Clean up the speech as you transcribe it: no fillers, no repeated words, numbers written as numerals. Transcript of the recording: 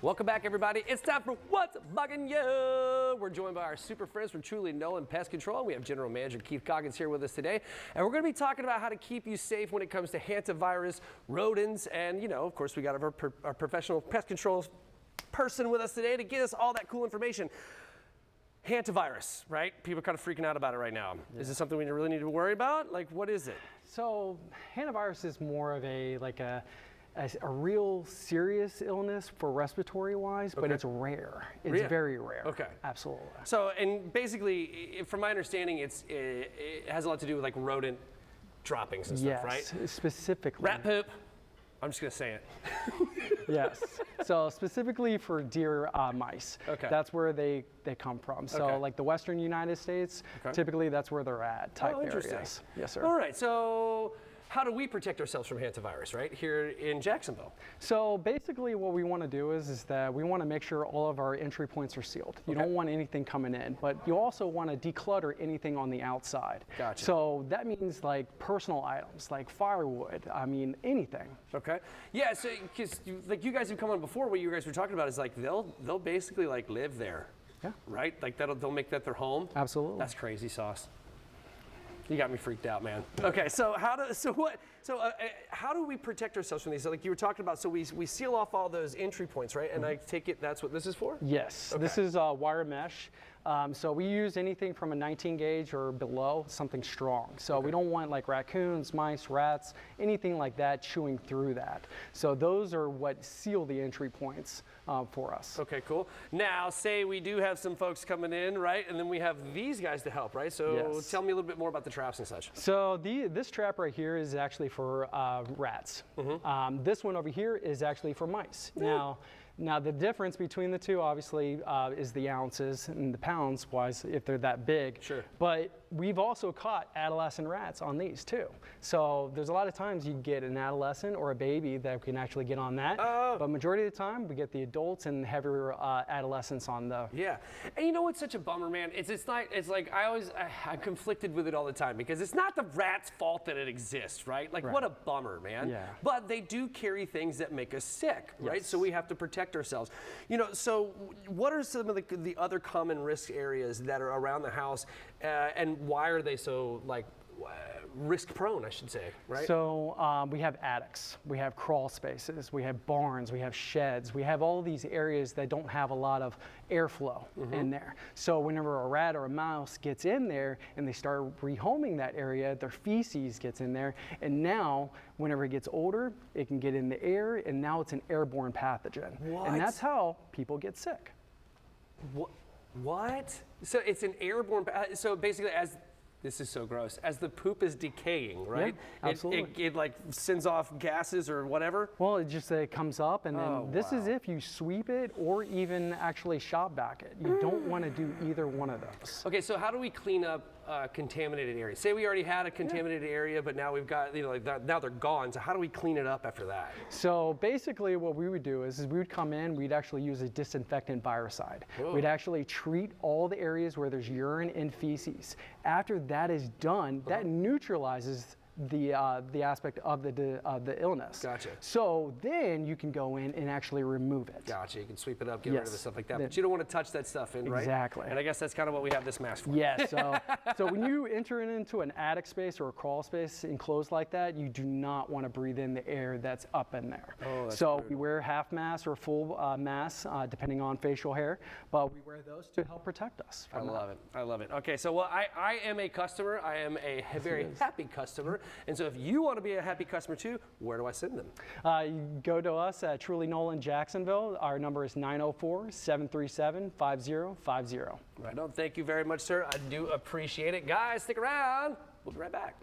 Welcome back, everybody. It's time for What's Bugging You. We're joined by our super friends from truly Nolen Pest Control. We have General Manager Keith Coggins here with us today, and we're going to be talking about how to keep you safe when it comes to Hantavirus, rodents, and of course, we got our professional pest control person with us today to get us all that cool information. Hantavirus, right? People are kind of freaking out about it right now. Yeah. Is this something we really need to worry about? Like, what is it? So, Hantavirus is more of a real serious illness for respiratory wise, but it's rare. It's very rare. Okay. Absolutely. So, and basically, from my understanding, it has a lot to do with like rodent droppings and stuff, right? Yes, specifically. Rat poop. I'm just gonna say it. Yes. So specifically for deer mice. Okay. That's where they come from. So like the western United States, typically that's where they're at, type areas. Yes, sir. All right. So how do we protect ourselves from hantavirus, right, here in Jacksonville? So basically what we want to do is that we want to make sure all of our entry points are sealed. You don't want anything coming in, but you also want to declutter anything on the outside. Gotcha. So that means like personal items, like firewood, I mean, anything. Okay. Yeah, so because like you guys have come on before, what you guys were talking about is like they'll basically like live there. Yeah. Right? Like they'll make that their home. Absolutely. That's crazy sauce. You got me freaked out, man. Okay, so how do we protect ourselves from these? So like you were talking about, so we seal off all those entry points, right? And I take it that's what this is for? Yes, this is wire mesh. So we use anything from a 19 gauge or below, something strong. So we don't want like raccoons, mice, rats, anything like that chewing through that. So those are what seal the entry points for us. Okay, cool. Now, say we do have some folks coming in, right? And then we have these guys to help, right? So tell me a little bit more about the traps and such. So this trap right here is actually for rats. This one over here is actually for mice. Now the difference between the two obviously is the ounces and the pounds wise if they're that big. Sure. But we've also caught adolescent rats on these too. So there's a lot of times you get an adolescent or a baby that can actually get on that. But majority of the time we get the adults and heavier adolescents on the. Yeah. And you know what's such a bummer, man? It's like I'm conflicted with it all the time because it's not the rat's fault that it exists, right? Like what a bummer, man. Yeah. But they do carry things that make us sick, right? Yes. So we have to protect ourselves. So what are some of the other common risk areas that are around the house, and why are they so like risk prone, I should say, right? So we have attics, we have crawl spaces, we have barns, we have sheds, we have all these areas that don't have a lot of airflow in there. So whenever a rat or a mouse gets in there and they start rehoming that area, their feces gets in there, and now whenever it gets older, it can get in the air, and now it's an airborne pathogen. What? And that's how people get sick. What? So it's an airborne, so basically this is so gross. As the poop is decaying, right? Yeah, absolutely. It like sends off gases or whatever? Well, it comes up, and then this is if you sweep it or even actually shop vac it. You don't want to do either one of those. Okay, so how do we clean up contaminated areas? Say we already had a contaminated area, but now we've got, now they're gone. So how do we clean it up after that? So basically what we would do is we would come in, we'd actually use a disinfectant viricide. We'd actually treat all the areas where there's urine and feces. After that is done, that neutralizes the aspect of the illness. Gotcha. So then you can go in and actually remove it. Gotcha. You can sweep it up, get rid of the stuff like that. But you don't want to touch that stuff in, right? Exactly. And I guess that's kind of what we have this mask for. Yes. So when you enter into an attic space or a crawl space enclosed like that, you do not want to breathe in the air that's up in there. Oh, that's so brutal. we wear half masks or full masks, depending on facial hair, but we wear those to help protect us. I love it. I love it. Okay, so I am a customer. I am a very happy customer. And so if you want to be a happy customer too, where do I send them? You go to us at Truly Nolen Jacksonville. Our number is 904-737-5050. Right on. Thank you very much, sir. I do appreciate it. Guys, stick around. We'll be right back.